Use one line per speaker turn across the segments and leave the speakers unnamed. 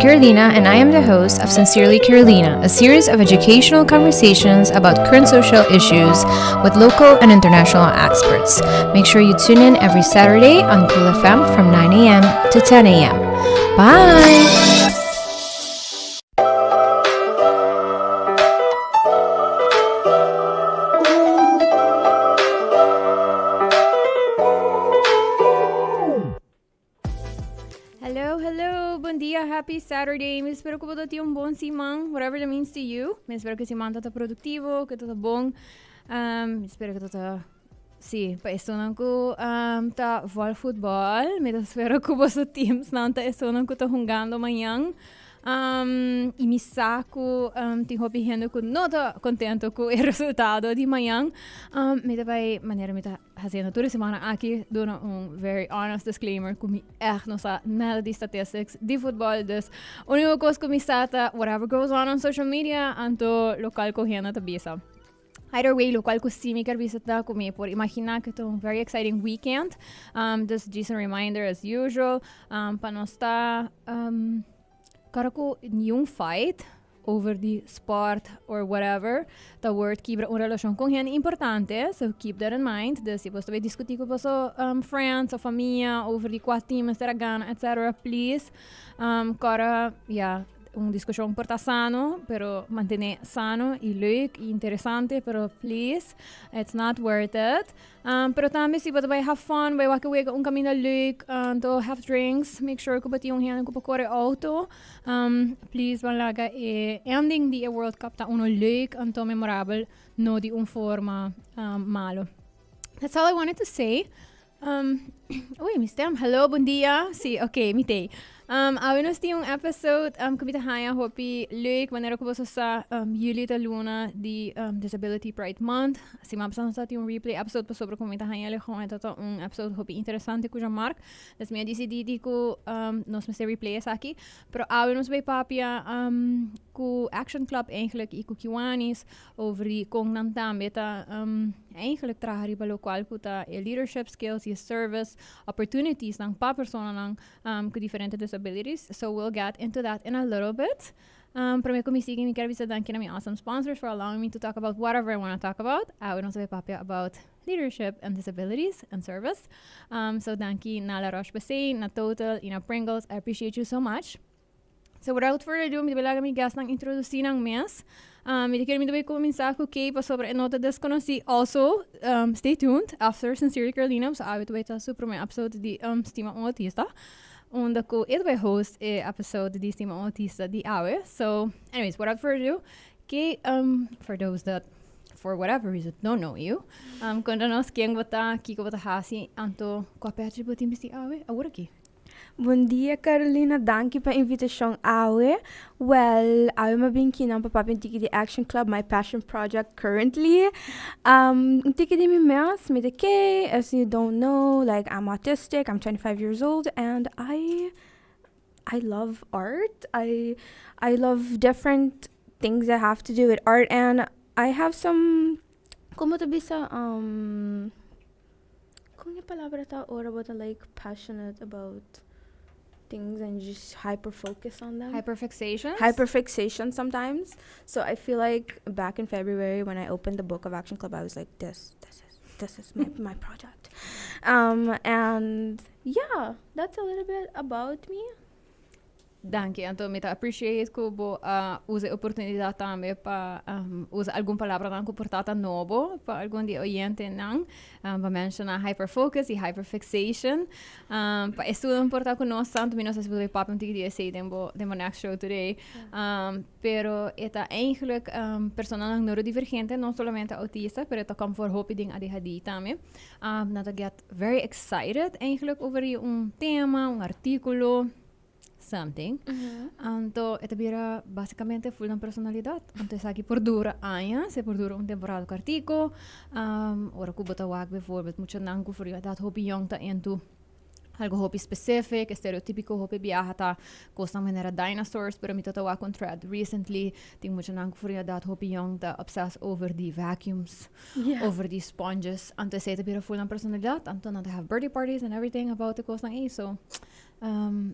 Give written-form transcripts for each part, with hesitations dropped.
Carolina, and I am the host of Sincerely Carolina, a series of educational conversations about current social issues with local and international experts. Make sure you tune in every Saturday on Cool FM from 9 a.m. to 10 a.m. Bye! Happy Saturday. Me espero que você tenha bom semana, whatever that means to you. Me espero que semana está produtivo, que está bom. Me espero que está sim, para isso não que tá vol futebol. Me espero que você teams não tá isso não que tá jogando amanhã. E me saco tenho opinião que não tô contente com o resultado de manhã. Me vai maneira me tá fazendo toda semana aqui dando very honest disclaimer que me não sabe nada de statistics de futebol. Dus a única coisa que me sata whatever goes on social media anto local correndo tá bisa. Either way, local ko sim quer visitar comigo por imaginar que é very exciting weekend. Just a reminder as usual para nós estar cara ko yung fight over the sport or whatever, the word quebra uma relação com gente importante, so keep that in mind. Dus se você vai discutir com você friends ou família over the quatro teams that gana, etc. Please, cara, yeah, discussão porta sano, pero manter sano e leuk e interessante, pero please, it's not worth it. Pero também se você vai have fun, vai waka caminho leuk, to have drinks, make sure que você tem hand que corre auto. Please, valaga ending the World Cup ta uno leuk, to memorable, no di forma malo. That's all I wanted to say. Uy, Mr. Hello, bom dia. Sí, okay, mitay. Nós temos episode que haya hopi leuk wanneer ko sa juli ta luna di Disability Pride Month. Si mapsan sa yung replay episode pa sobre kumita haya le kung ito episode hopi interessante ko mark. Das minha decididi ko nos mas replay sa aqui. Pero nós bij papia ku Action Club eigenlijk i ku Kiwanis over die combersa tambe ta eigenlijk tra riba local ko ta leadership skills, service, opportunities ng personanan ku diferente disabilities. So we'll get into that in a little bit. Pero me commissie me quero danke na my awesome sponsors for allowing me to talk about whatever I want to talk about. We also papia about leadership and disabilities and service. So danke na Roche-Posay, na Total, na Pringles. I appreciate you so much. So without further ado, may bilaga may gas ng introducir ng mes. May kaya may começar com o que para sobre a nota desconheci. Also, stay tuned after Sincerely Carolina. So awit vai estar super my episode de Stima Autista. Onde ko ito vai host episode de Stima Autista de awe. So anyways, without further ado, que for those that for whatever reason don't know you, quando nós quem bota kiko bota hasi anto ko apetite botim de awe, agora aqui.
Bom dia, Carolina. Danke para a invitação awe. Well, awe mabinki ng papapintiki the Action Club, my passion project currently. Tiki di mi mas, me de ke, as you don't know, like I'm autistic, I'm 25 years old, and I love art. I love different things that have to do with art, and I have some, como to bisa, kung yung palabra ta ora about like passionate about things and just hyper focus on them. Hyperfixation sometimes. So I feel like back in February when I opened the book of Action Club, I was like, this is my project. And yeah, that's a little bit about me.
Danke, Anto. Me appreciate ko bo usa oportunidade também para usa alguma palavra não comportada novo para algum de oyente não para mencionar hyperfocus e hyperfixation. Para isso não importa com nós tanto menos se você papo um tigre sei demo next show today. Pero eta eigenlijk personanan neurodivergente, não somente autista, pero eta come for hope ding ADHD também. Nata get very excited eigenlijk over tema, artículo. Something. Anto, ito bira basicamente full ng personalidad. Anto, sagi por dura se por dura temporada kartiko. Ora ko batawag before, but mucho nang ko for that hopi young ta into algo hopi specific, stereotypico hopi biyaha ta kostang manera dinosaurs, pero mi tatawa kon thread recently, ting mucho nang ko for that hopi young ta obsess over the vacuums, over the sponges. Anto, sa ito bira full ng personalidad. Anto, na have birthday parties and everything about the kostang so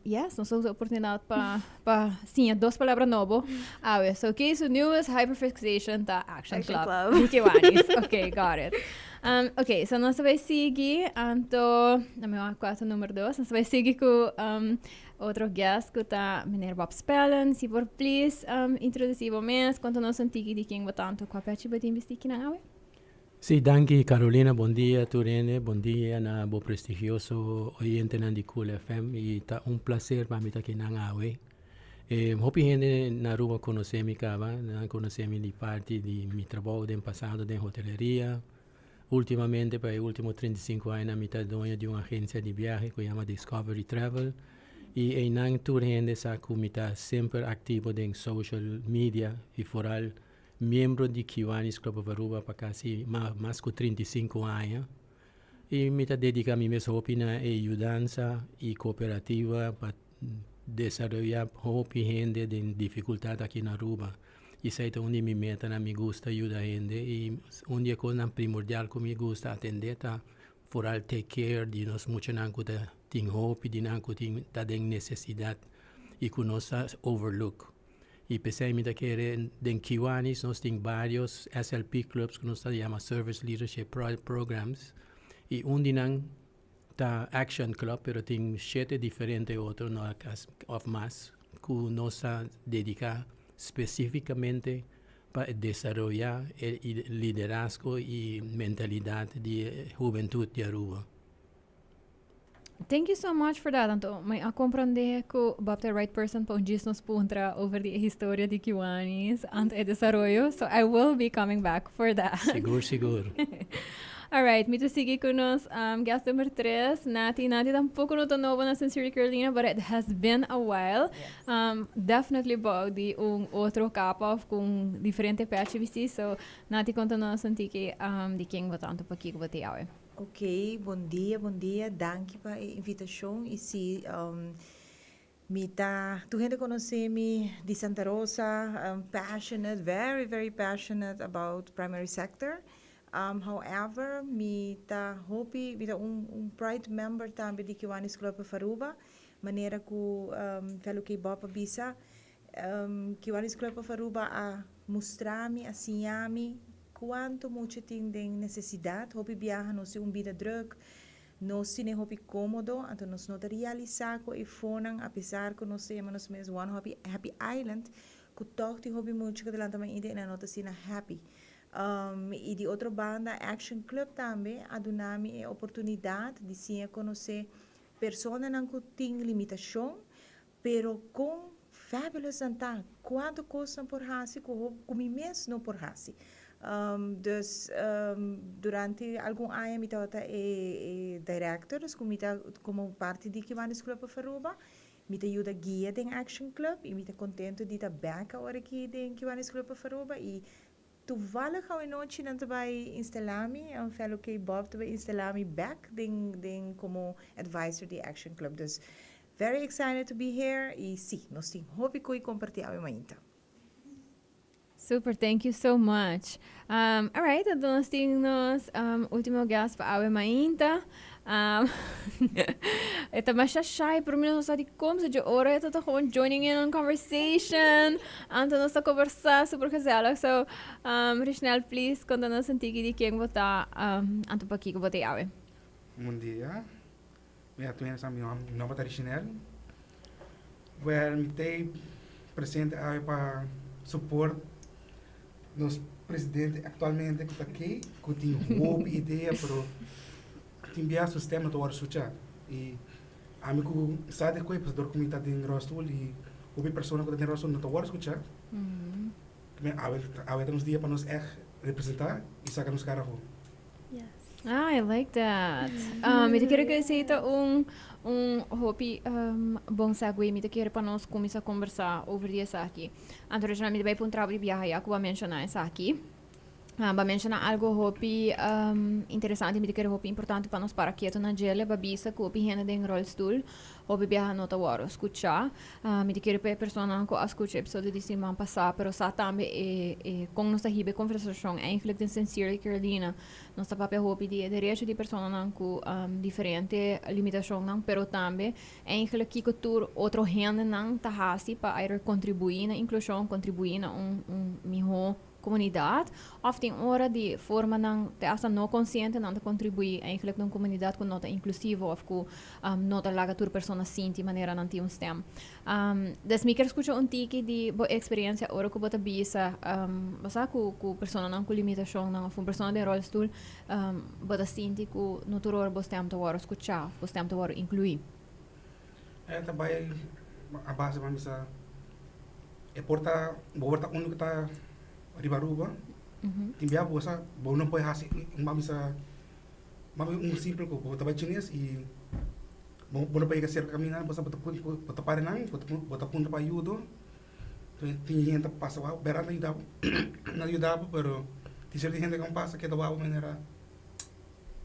Yes, nós temos a oportunidade para sim, 2 palavras novas. So, que isso newest hyperfixation da Action Club. De Kiwanis. Ok, got it. Ok, so nós vamos seguir, anto, na minha quarta número 2, nós vamos seguir com outro guest, que está Meneer Bob Spellen. Se por please, introduzir o mês, quanto nós sentimos de quem tanto com a parte de investigar na água.
Sì, danke Carolina, bom dia Turene, bom dia na bo prestigioso oyente na di Cool FM e tá prazer para mim aqui na Awe. Hopi gente na Aruba conhecemos cava, na conhecemos de parte de mi trabalho do passado de hoteleria. Ultimamente, para os últimos 35 anos, eu estou dono de uma agência de viagem que se chama Discovery Travel. E em nan Turene sa que está sempre ativo em social media e foral membro de Kiwanis Club of Aruba para quase mais de 35 anos. E me dedico a mim mesmo na ajudança e cooperativa para desenvolver gente de dificuldade aqui na Aruba. Isso é onde me meta, me gusta ajudar gente e onde a coisa primordial que me gusta atender tá foral take care de nós muito não que tem hope, de não que tem necessidade e que nós overlook. E pensei que em Kiwanis nós temos vários SLP clubs que nós chamamos Service Leadership Programs. E onde não está Action Club, pero tem 7 diferentes outros of mais que nós dedicamos especificamente para desenvolver o liderazgo e mentalidade de juventude de Aruba.
Thank you so much for that, Anto. May compreender que Bob the right person para nos puntra over the história de Kiwanis and e desarrollo, so I will be coming back for that.
Seguro.
Alright, mito sigue com nós guest number 3, Nathalie. Nathalie tampouco não estou nova na Sincere Carolina, but it has been a while. Yes. Definitely bom de outro capa com diferente PHBC, so Nathalie conta-nos que de quem vou tanto para aqui que vou ter hoje.
Ok, bom dia. Danke pela invitação. E se tu gente conhece-me de Santa Rosa, I'm passionate, very, very passionate about primary sector. However, hope pride member também de Kiwanis Club of Aruba, manera que fellow que Bob bisa, Kiwanis Club of Aruba a mostrar-me, a ensinar-me quanto muito tem de necessidade, hope viaja não se vida druk, não se nem hope cômodo, então nós não realizar que fonan apesar que nós temos mesmo one happy island, que toch tem hope muito que delante também ainda não está sendo happy. E de outra banda, Action Club também, a donami a oportunidade de se conhecer pessoas que têm limitação, pero com fabulous anta, quanto custa por hasi, com mim mesmo não por hasi. Durante algum ano, eu estava director, como parte de Kiwanis Club of Aruba, eu ajuda guia em Action Club, e eu estou contente de estar back agora aqui em Kiwanis Club of Aruba, e toevallig gaan we nooit dat wij installami en fellow que Bob te installami back den como advisor de Action Club. Dus very excited to be here e sim, nós temos hope que compartilhar a mainta.
Super, thank you so much. All right, então nós temos último guest para a mainta. Ito mas shy, pero minsan sa di kom sa ora ito ako joining in on conversation. Anto na sa conversa super kasala. So, Rechenel, please, conta na sa tiki di kiyang bota anto pa kiko bote awe.
Bom dia. Me atuendo sa meu nome é Rechenel. Well, me tem presente awe para support nos presidente atualmente que está aqui, que tem uma ideia para enviar o sistema do Arsucha. E a mim que sabe que é para o comitê de Rostul e uma pessoa que tem Rostul não está Arsucha. A ver nos dias para nos representar e sacar nos caras.
I like that. Me quero que seja hopi bom segue. Me quero para nós começar a conversar over isso aqui. Então, já me vai para um trabalho de viagem que eu vou mencionar isso aqui. Ba mencionar algo hopi interessante, me quero hopi importante para nós para quieto na gele, babisa que hopi hena den rolstoel, hopi biha nota waro escuchar, me quero pe persona ko escucha episódio de semana passada, pero sa tambe com nossa hibe conversação, eigenlijk den sincere Carolina, nossa papel hopi de direito de persona nan ko diferente limitação nan, pero tambe eigenlijk kiko tur outro hena nan tahasi para ir contribuir na inclusão, contribuir na miho comunidad, of tem hora de forma não te asa não consciente não te contribuir eigenlijk numa comunidade com nota inclusiva of com nota laga tur persona sinti maneira não tem stem. Das me quero escutar tiki de boa experiência ora que bota bisa basa com persona não com limitação não of persona de rolstoel bota sinti com noturor bo stem to waro escutar, bo stem to waro incluir.
Também a base vamos a porta único tá riba Aruba, timbia bosa, bom não pode hasil, mami simples ko, bota chinês e bom não pode fazer caminhar, bota parenang, bota punta para ajuda, tinha gente passa lá, beira não ajudava, pero tinha certa gente que passa que dava maneira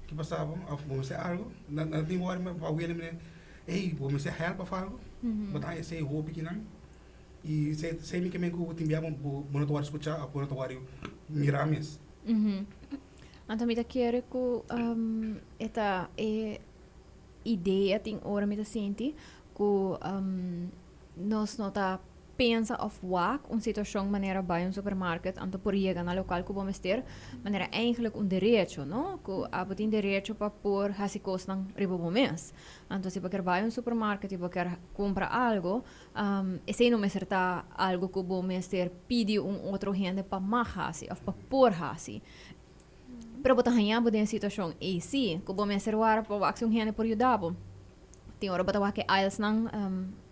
que passava, vamos ser algo, não tinha hora mas para ele me, ei, vamos ser help para algo, botar esse hobby que não e sei me que me que timbiamo bonatuário escutar a bonatuário mirames
então me quero que esta ideia tem hora me senti que nós nota pensa of wak situação maneira bij een supermarkt anto por llegar na local que vamos ter maneira eigenlijk direito no que abo tem direito para por hasi costan riba mês anto se quer bij een supermarkt e quer comprar algo esse não me certa algo que vamos ter pedir outro gente para mahasi of para por hasi pero botar hanha boden situação e sim que vamos ser war para action gente por ajudar tem hora batawa que aisles nang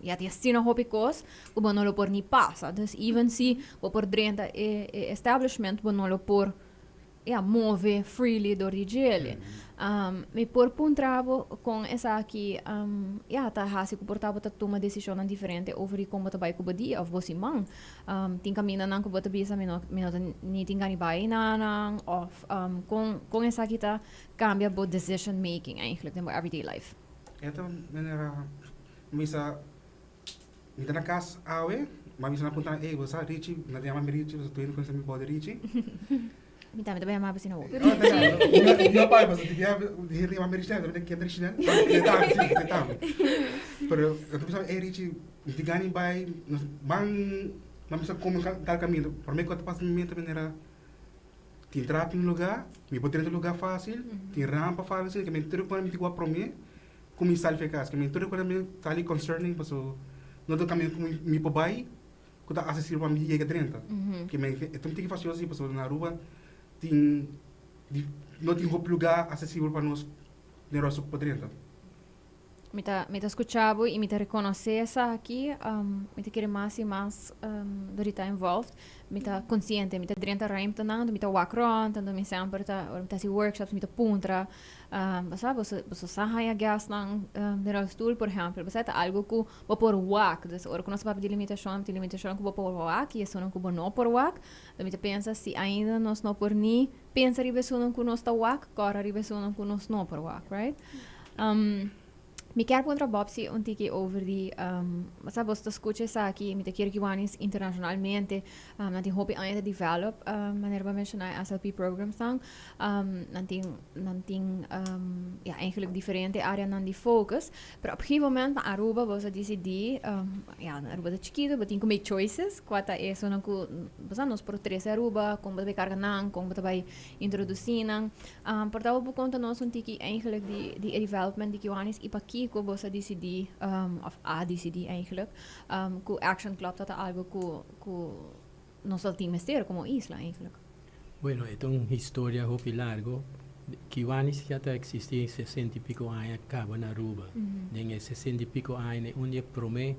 ja die sina hopi kos o bonolo por ni passa dus even si o por drenta establishment bonolo por move freely door die gele me por puntrabo com essa aqui tá hasi comportava tá toma decisão diferente over como tá vai cuba dia of bosi mang tem caminho nang cuba tá bisa ni tingani bai nang of com essa aqui tá cambia bo decision making eigenlijk in everyday life.
Então, maneira, misa, então na casa, mas misa na ponta, você Richie, na dia mais Richie, você indo com esse meu pode Richie.
Me tá bem mais assim não.
Meu pai, mas eu dia de mais Richie, eu que Richie, né? Tá. Pero eu pensava, Richie, te ganhe vai, mas como tal caminho, para mim quando passa momento maneira tem trap no lugar, me botar no lugar fácil, tem rampa fácil, que me entero para me igual para mim. Como isso faz que me tudo quando me tá ali concerning passo não do caminho como me pobai que tá acessível para me chegar dentro que me então tem que fazer assim passo na Aruba tem não tem outro lugar acessível para nós neroso para dentro
me tá escuchando e me tá reconhecer essa aqui me tá querer mais e mais do tá involved me tá consciente me tá dentro da raim tanto me tá walk around tanto me sempre tá se workshops me tá puntra sabe você sabe a gas nang nerostool por exemplo você tá algo que vou por walk dus ora que nós papo de limitação que vou por walk e isso não que vou não por walk me tá pensa se ainda nós não por ni pensa ribe não que nós tá walk agora ribe não que nós não por walk right me quero contra Bobsi tiki over die sabe você escuta essa aqui me te quero Kiwanis internacionalmente na tem hobby ainda develop maneira para mencionar SLP programs dan na tem eigenlijk diferente área nan die focus pero op een gegeven moment na Aruba você decidi na Aruba de chiquito você tem que make choices quata é só não você nos por três Aruba como você vai carregar nan como você vai introduzir nan portava por conta nós tiki eigenlijk die development de Kiwanis e para que você decidi of decidi eigenlijk que Action Club dat algo que nós só tínhamos ter como isla eigenlijk.
Bueno, é uma história hopi largo. Kiwanis já está existindo 60 e pico anos acaba na Aruba. Den 60 e pico anos onde promete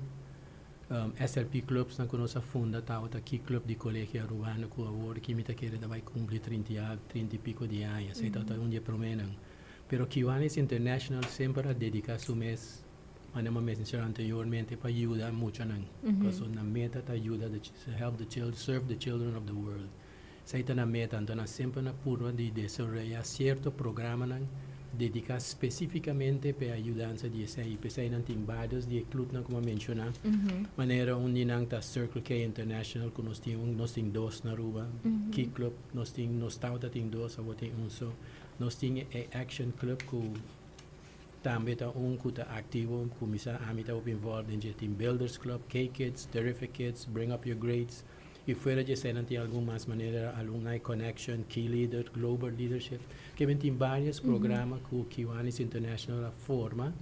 SLP clubs na nossa funda tá aqui club de colégio arubano que agora que me tá querendo vai cumprir 30 e pico de anos. Sei tá onde prometem. Pero Kiwanis International sempre dedica su mês, como mencionei anteriormente, para ajudar muito, porque na meta está ajuda to help the children, serve the children of the world. Sai na meta, então na sempre na curva de desarrollar cierto programa dedicado especificamente para ayudança de sai, pensai não tem vários de clubnan como mencionar, maneira onde não tá Circle K International que nós tem dois na Aruba, Key Club nós tem tem dois, agora tem só, nós tem Action Club que também tá que tá ativo, começar a mim tá involved em Team Builders Club, K-Kids, Terrific Kids, Bring Up Your Grades, e fora de ser, tem algumas maneiras, Alumni Connection, Key Leader, Global Leadership, que tem vários programas que o Kiwanis International forma,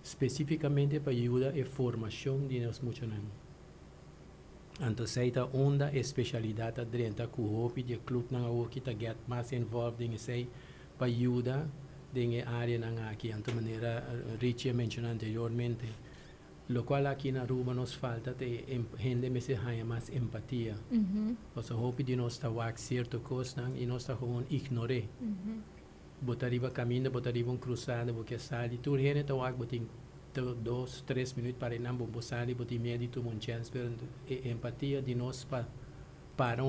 especificamente para ajudar a formação de nós funcionários. Então, essa onda especialidade dentro que o hobby de club não que está get mais involved em isso para ajudar em área na aqui, então maneira Richie mencionou anteriormente, lo qual aqui na Aruba nos falta de gente me se haya mais empatia. O sea, hobby de nós está wak certo coisa e nós está gewoon ignorar. Botar riba caminho, botar riba cruzada, porque sali, tu gente está wak botin 2-3 minutos para não bombo sali, botin medo tu mon chance, pero empatia de nós para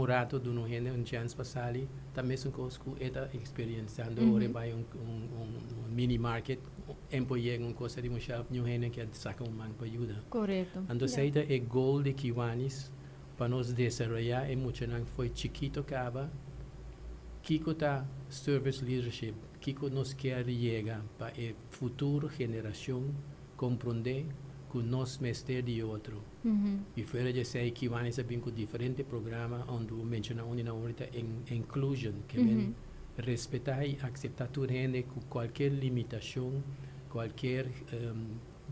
rato do não gente chance para sali, também são coisas que está experienciando, ora vai mini market, empoier coisa de muita gente que saca man para ajudar.
Correto.
Então, essa é o goal de Kiwanis para nós desenvolver e muito não foi chiquito acaba, Kiko tá service leadership, Kiko nos quer chegar para a futura geração compreender que nós mestre de outro. E fora de ser Kiwanis tem com diferente programa onde mencionamos na hora inclusion, que respeitar e aceitar tudo gente com qualquer limitação, qualquer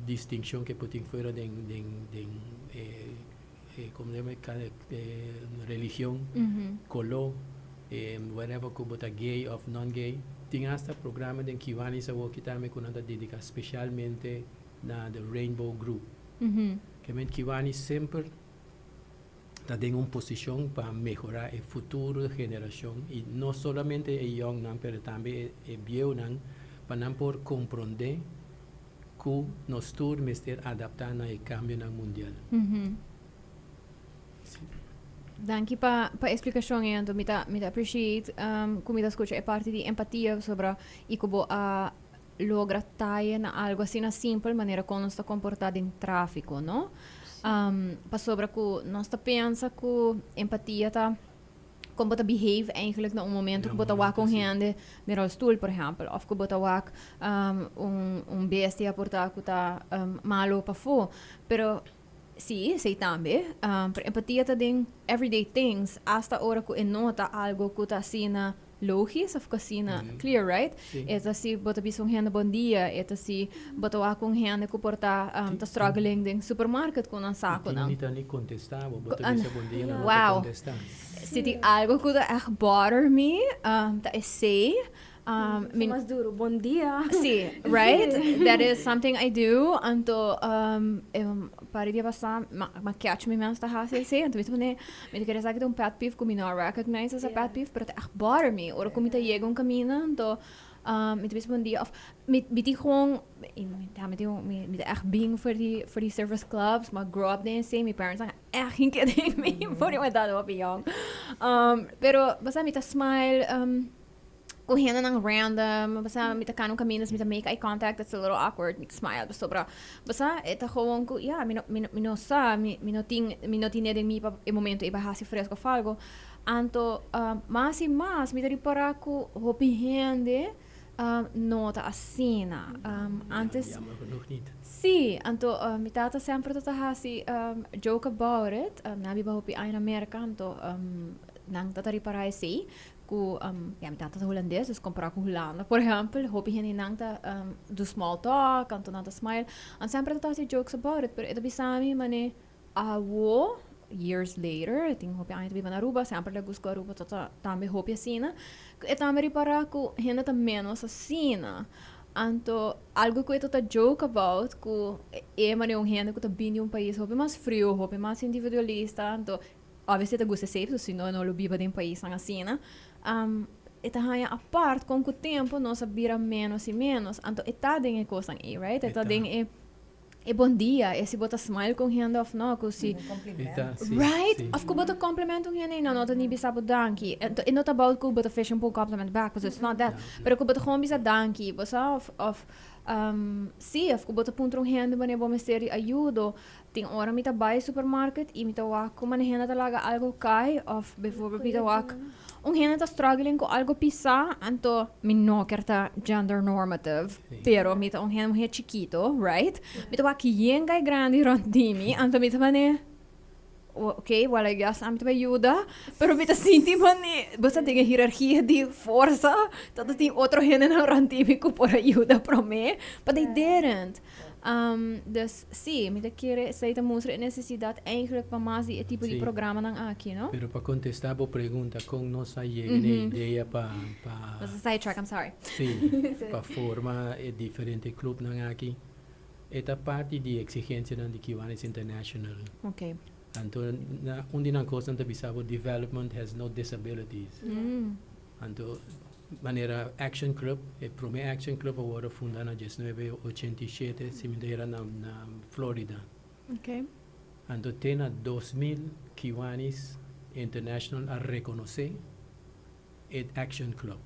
distinção que pode fora de como religião, color, whatever que bota gay ou non-gay. Tem este programa de Kiwanis que também que nós dedica especialmente na the Rainbow Group. Que Kiwanis sempre está em uma posição para melhorar a futura geração e não somente a young, mas também a viejo, para não poder compreender que nós todos estamos adaptando ao cambio mundial.
Danke pa explicação então me appreciate como me escuta é parte de empatia sobre e como a logra taia na algo assim na simples maneira como nós está comportado em tráfico, não? Pa sobre que nós está pensa que empatia tá como tá behave eigenlijk na momento que bota wak com gente no stoel, por exemplo, of que bota wak bestia portar que tá malo para fo, pero sim, sei também. Empatia está em everyday things, hasta a hora que nota algo que está assim logisch of assim clear, right? Eta se bota bisong gente bom dia, eta se bota wa com gente que porta tá struggling em supermarket com um saco não.
Não nem contestar, bota bisa bom dia não contestar.
Se tem algo que tá bother me, tá sei
Mas duro, bom dia.
See, right? That is something I do. Anto, para dia passar, catch me menos tá assim. Anto, me queria dizer que um pet peeve que me não recognize essa pet peeve, pero tá bother me. Ora como tá chega caminho, anto, me te bom dia. Me te gewoon, me te echt bing voor die service clubs, maar grow up dan say, my parents zijn echt geen kidding me, voor die mijn dad op young. Pero basta me te smile. Correndo nang random, basta mita kanong kaminas, mita make eye contact, that's a little awkward, mita smile, basta eta gewoon ko, yeah, minotinha de mi pa e momento iba hasi fresco falgo, anto mas e mas mita ripara ko hopihende nota assina, antes sì, anto mi tata sempre tota hasi joke about it, nabi ba hopi ay na Amerika, anto nang tata ripara si ku mi tata sa holandês, dus comprar com Holanda, por exemplo, hopi hen nang ta do small talk, anto nang ta smile, and sempre tata si jokes about it, pero ito bisami mane awo years later, I think hopi ay to be na Aruba, sempre le gusto Aruba tata tambe hopi asina, eta meri para ku hen ta menos asina. Anto algo que eu tô joke about ku mane um hen ku ta bini um país hopi mais frio, hopi mais individualista, anto obviously te gusta safe, senão não lo biba de um país assim, né? Eta hanya apart com o tempo nós sabira menos e menos, anto eta ding e coisa aí, right? Eta ding e bom dia, e se bota smile com gente of no, kusi. Right?
Sim.
Of ko bota compliment com gente, não nota ni bisa bo danki. E not about ko bota fashion po compliment back, because it's not that. Pero ko bota gewoon bisa danki, bosa of of ko bota punto um gente bane bom misteri ajudo. Ting ora mita buy supermarket, e mita wak ko man gente talaga algo kai of before mita wak. Gente tá struggling com algo pisa, anto minno kerta gender normative, pero mita gente chiquito, right? Mita wak yengai grande rondimi, anto mita bane okay, well, I guess I'm to ayuda, pero mita sinti bane, basta tinga hierarquia de força, tata ting outro gente na rondimi ko por ayuda pro me, but they didn't. Dus sim, mita kere sei ta mostra necessidade eigenlijk para mais e tipo de programa nang aqui, no?
Pero para contestar a pergunta, como nós chegamos na ideia para
Was a sidetrack, I'm sorry.
sim, para formar diferente club nang aqui, esta parte de exigência de Kiwanis International.
Okay.
Então, uma coisa que bisabo development has no disabilities. Então, manera Action Club, o primeiro Action Club agora fundado em 1987, se me dera na Florida.
Okay.
Então, tem 2,000 Kiwanis International a reconhecer o Action Club.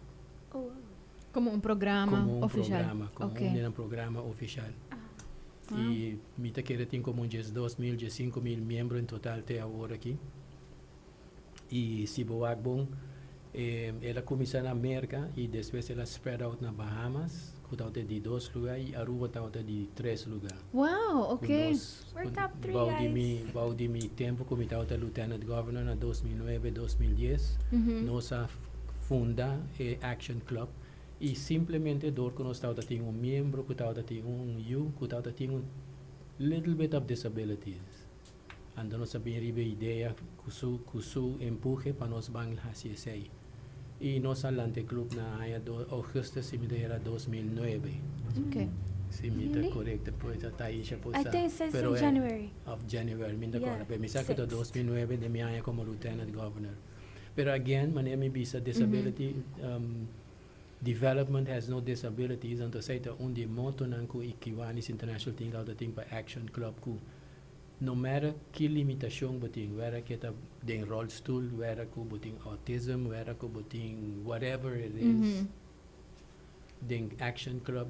Como um programa oficial.
Como um programa oficial. E me tem como 2,000, 5,000 membros em total até agora aqui. E se boak bom, ela começa na América e depois ela spread out na Bahamas, que está de 2 lugares, e Aruba está de 3 lugares.
Wow, okay.
We're top 3
Bau de mi tempo, como estava Lieutenant Governor na 2009, 2010, nós funda o Action Club e simplesmente dor que nós estava tinha membro, que estava tinha que estava tinha little bit of disabilities. Então nós sabíamos a ideia que su empuje para nós banhar hacia sei. E nós alante club na agosto se me era 2009.
Okay.
Se me está correto, pois a Taisha
I think it says in January.
Of January, me está correto. Pero me saco
6.
2009 de minha como Lieutenant Governor. Pero again, maneira me bisa disability development has no disabilities. Então sei ta onde moto nanku e Kiwanis International thing out thing para Action Club ku. No matter que limitação boting, whether que tá den rolstool, whether que boting autism, whether que boting whatever it is, den Action Club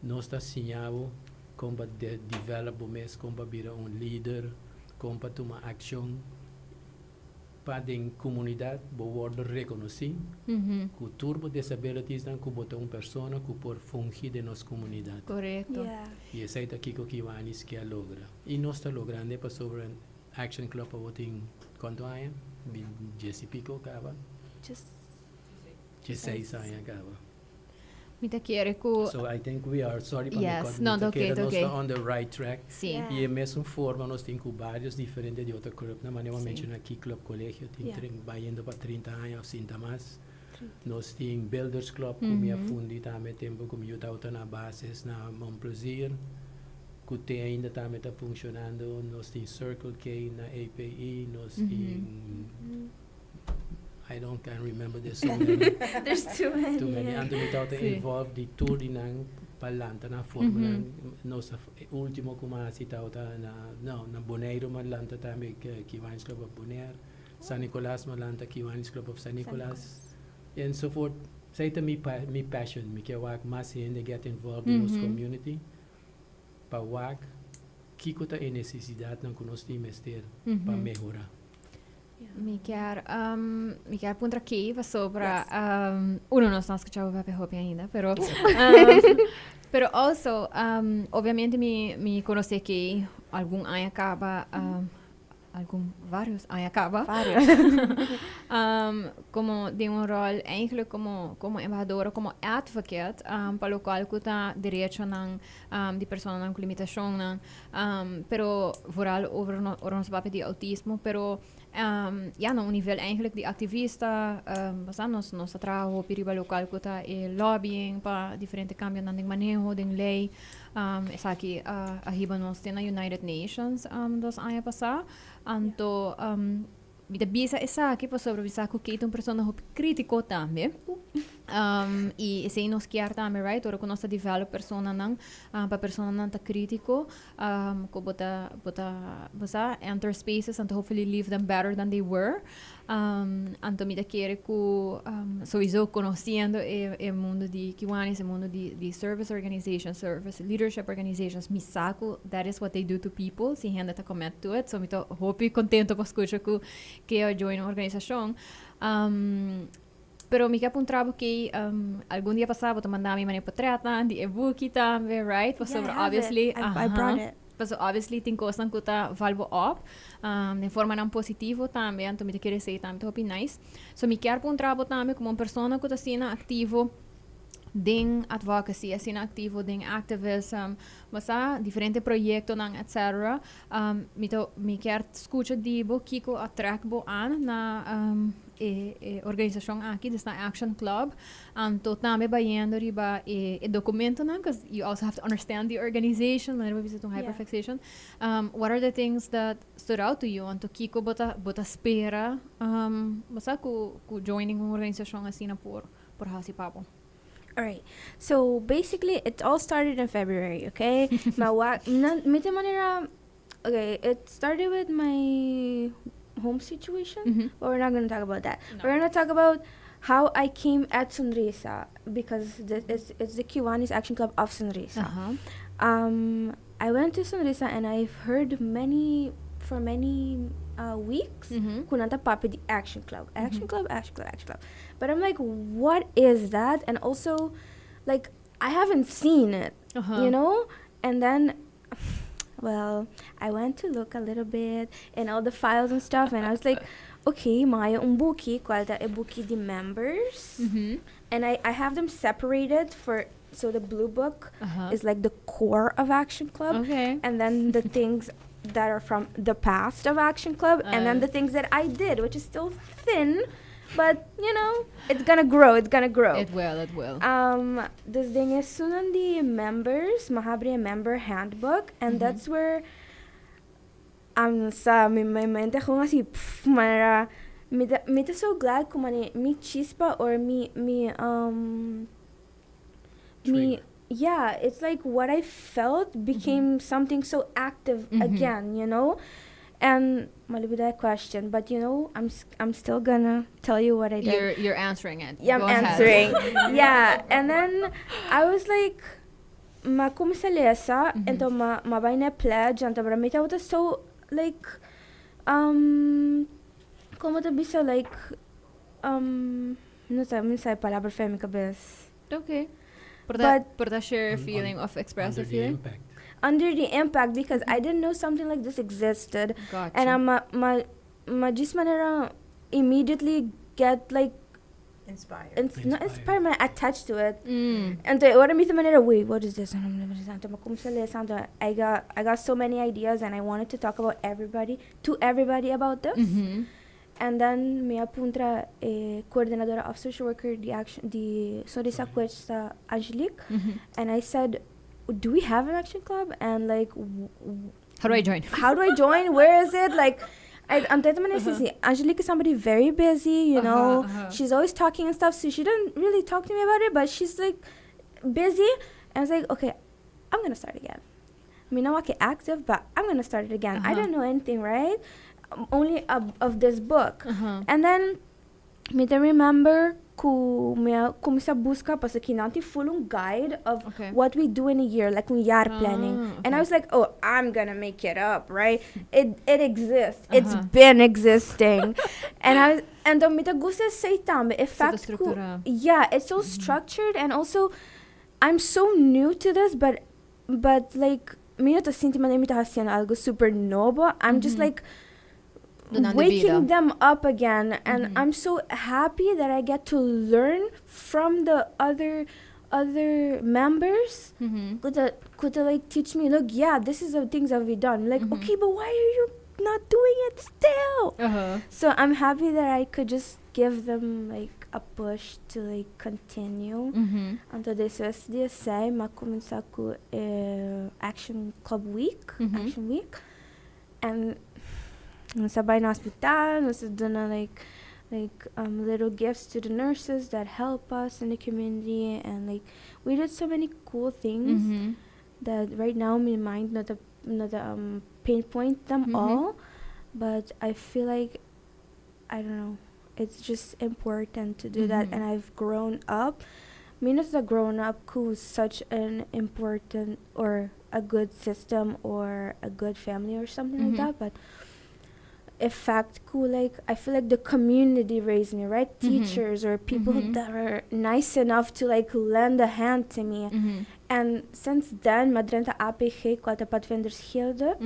nós está sinhado como de develop o mês, como vira líder, como tomar ação para den comunidade, boa reconhecer, que turbo disabilities dan que botar pessoa que por fungir de nossa comunidade.
Correcto.
Yeah.
E esse é aqui que o Kiwanis que logra. E nós está logrando para sobre Action Club para botar quanto anos? 10 e pico acaba.
Just
16 anos acaba.
Mita quiere ku
So I think we are sorry
Yes, no, okay.
nós está on the right track.
sim.
Yeah.
E a mesma forma nós temos vários diferentes de outro club. Na maneira mencionar aqui club colégio tem vai indo para 30 anos ou 50 mais. Nós temos Builders Club, como eu fundi também tempo como eu estava na bases na Montplaisir, que tem ainda também está funcionando. Nós temos Circle K na API, nós temos I can't remember the so many.
There's too many.
Too many. Anto mi tawta involved di tour ng palanta na forma ng no sa ultimo kumasi tawta na Bonaire malanta tami Kiwanis Club of Bonaire, San Nicolas malanta Kiwanis Club of San Nicolas, and so forth. Sa ito mi passion, mi kaya mas hindi get involved in those community. Pawag, kiko ta necesidad ng kunos ni mester pa mejora.
Mi quer punta aqui sobre uno não está escutando o Hopi ainda, pero also obviamente me conhece que algum ano acaba vários anos acaba como de rol eigenlijk como embajadora, como advocate para o qual está direito de pessoas com limitação pero vooral over ons papel de autismo, pero no nível eigenlijk de activista nós trabalhamos para riba local que está lobbying para diferente cambios na manejo de lei essa aqui a riba nós tem na United Nations dos anos passados então vida bisa essa aqui para sobre bisa que uma pessoa crítico também E se nos quer também, right? Ora que nós develop personanan, para personanan ta critico, ko bota enter spaces and to hopefully leave them better than they were. Anto me da querer ko sowieso conhecendo o mundo de Kiwanis, o mundo de service organizations, service leadership organizations, me saco, that is what they do to people, si gente ta commit to it. So me to hope contento pa escuchar que eu join uma organização. Pero mi capo un trabajo que algún día pasado te mandaba mi mani portreta, di e-book también, right?
Yeah, I have
obviously,
it. I brought it.
So obviously tem coisas que tá valvo up, de forma não positivo também, então me te querer ser também, tô nice. So mi quer un trabajo também como uma pessoa que tá sendo ativo ding advocacy, assim ativo ding activism, basta diferente projetos nang etc. Me quer escutar dibo kiko attract an na organização aqui, desta Action Club, to também bayendo riba documento nang, because you also have to understand the organization, when we visit hyperfixation. What are the things that stood out to you? Anto kiko bota espera, basta ku joining uma organização assim na por hasi papo.
All right. So basically, it all started in February, okay? Okay, it started with my home situation, but we're not going to talk about that. No. We're going to talk about how I came at Sonrisa, because it's the Kiwanis Action Club of Sonrisa. I went to Sonrisa and I've heard for many weeks, kunanta papi the Action Club. Action Club. But I'm like, what is that? And also, like, I haven't seen it, you know? And then, well, I went to look a little bit in all the files and stuff, and I was like, okay, maya buki, qualta e buki the members. And I have them separated so the blue book is like the core of Action Club. Okay. And then the things that are from the past of Action Club, and then the things that I did, which is still thin, but you know, it's gonna grow. It will. This thing is sunan the members, mahabri a member handbook, and that's where sa mi mente kung asi manera mita so glad kung mi chispa or mi yeah, it's like what I felt became something so active again, you know? And malibid that question, but you know, I'm still gonna tell you what I did.
You're answering it.
Yeah, I'm answering. Yeah, and then I was like, makumisalesa, ento mabayne pledge, ento bramita was so like, como to be so like, no say palabra fe mi cabeza.
Okay. But that share feeling of expressive feeling?
Under the impact, because I didn't know something like this existed. Gotcha. And ma just manera immediately get like
inspired.
Not inspired, but attached to it. And so what I mean manera, wait, what is this? I got so many ideas, and I wanted to talk about everybody about this. And then me apunta coordinadora of social worker the Sonrisa Quest Angelique, and I said, do we have an Action Club? And like,
how do I join?
Where is it? Like, I'm telling you, Angelique is somebody very busy, you know. She's always talking and stuff, so she didn't really talk to me about it, but she's like busy. And I was like, okay, I'm gonna start again. I mean, I'm okay active, but I'm gonna start it again. I don't know anything, right? Only of this book. And then me remember kumisa busca pa sa kinanti fulong guide of what we do in a year, like yung year planning. And I was like, oh, I'm gonna make it up, right? It exists. It's been existing. And mita gusta say tambe effect yeah, it's so structured, and also I'm so new to this, but like me ta sinti man mita haciendo algo super novo. I'm just like waking them up again, and I'm so happy that I get to learn from the other members could like teach me, look, yeah, this is the things that we've done, like okay, but why are you not doing it still? So I'm happy that I could just give them like a push to like continue until this was say makuminsa ko Action Club week, Action Week, and sabay na hospital, nasa doon na like like little gifts to the nurses that help us in the community, and like we did so many cool things
Mm-hmm.
that right now my mind not pinpoint them all, but I feel like I don't know, it's just important to do that, and I've grown up. Me not a grown up who's such an important or a good system or a good family or something like that, but in fact cool, like I feel like the community raised me, right? Teachers or people that are nice enough to like lend a hand to me, and since then madrenta APG kwalta padvenders hilde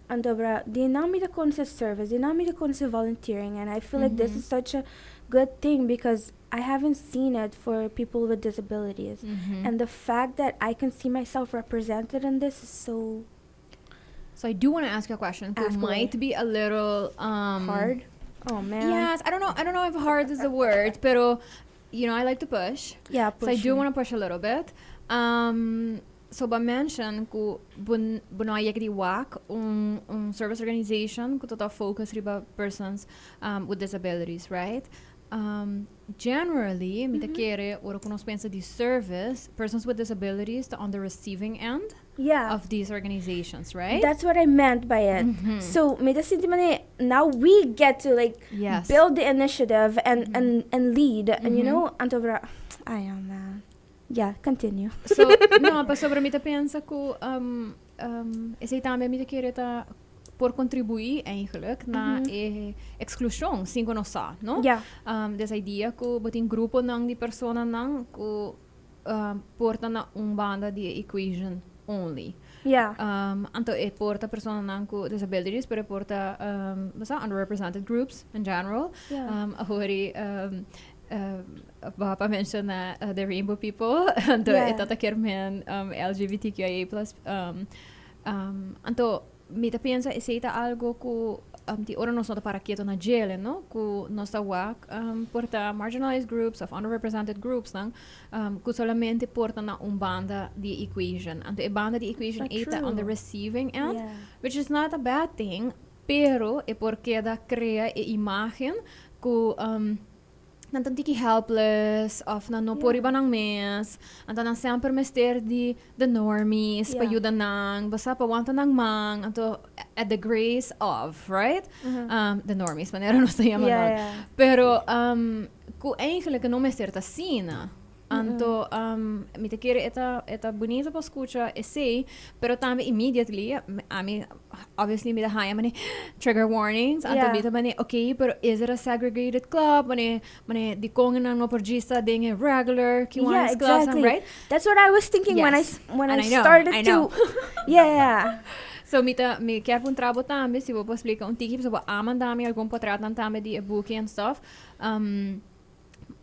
and dobra di nami de kon service, di nami de kon volunteering, and I feel like this is such a good thing because I haven't seen it for people with disabilities, and the fact that I can see myself represented in this is so
So I do want to ask you a question. It
Ask away.
might be a little
hard. Oh man.
Yes, I don't know if hard is the word, pero you know, I like to push.
Yeah,
So I do want to push a little bit. So ba mention ku bunoy di wak service organization ku total focus riba persons with disabilities, right? Generally, mita kere ora kunos pensa di service persons with disabilities on the receiving end
Yeah.
of these organizations, right?
That's what I meant by it. So may sinti man now we get to like
Yes.
build the initiative and lead, and you know antobra ayan man. Yeah, continue.
So, no, pa sobra mita pensa ko esse também mita kere ta por contribuir eigenlijk na exclusão sin conocer, no?
Yeah.
This idea ko botin grupo nang di persona nang ko porta na banda di equation only.
Yeah.
Anto porta persona nang ko disabilities pero porta basta underrepresented groups in general.
Yeah.
Ahori Bapa mention na the rainbow people anto itata kermen LGBTQIA+. Anto mita pensa isaita algo ku ti ora nos nota para quieto na gele, no? Ku nos tawak porta marginalized groups of underrepresented groups nang ku solamente porta na banda di equation. Anto e banda di equation ita on the receiving end, which is not a bad thing, pero e porque da crea e imagen ku nantantiki helpless of na no pori ba ng mes anto nang sempre mester di the normies payuda nang basta pawanta ng mang anto at the grace of, right? The normies manera no sa yaman pero ku eigenlijk no mester ta sina anto mita kere eta bonita pa escucha essay pero tambe immediately obviously mita haya mani trigger warnings anto mita mani okay pero is it a segregated club mani di kongen ang porgista ding regular Kiwanis clubs, right?
That's what I was thinking when I started to
So mi quer pun trabo tambe si vou explicar tiki so aman dami algum patratan tambe di e-book and stuff.